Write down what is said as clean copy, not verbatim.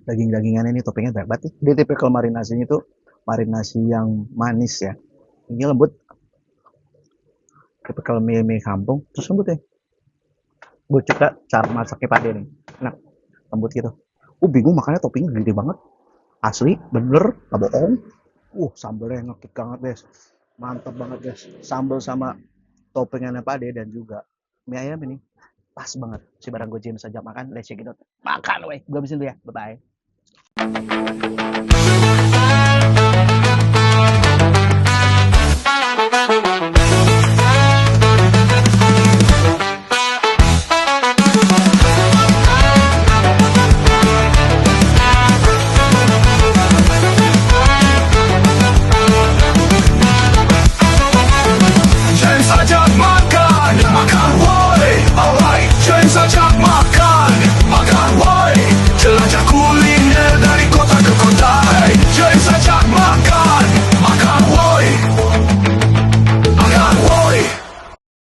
Daging-dagingan ini toppingnya banyak banget. Dia tipikal marinasinya itu marinasi yang manis ya. Ini lembut, tipikal mie kampung, terus lembut ya. Gue suka cara masaknya pade nih. Enak, lembut gitu. Bingung makannya toppingnya gede banget. Asli, bener, gak bohong. Sambalnya ngekik banget guys. Mantap banget guys. Sambal sama toppingannya pade dan juga mie ayam ini pas banget. Si barang gue James saja makan, let's check it out. Makan weh, gue habisin dulu ya. Bye-bye.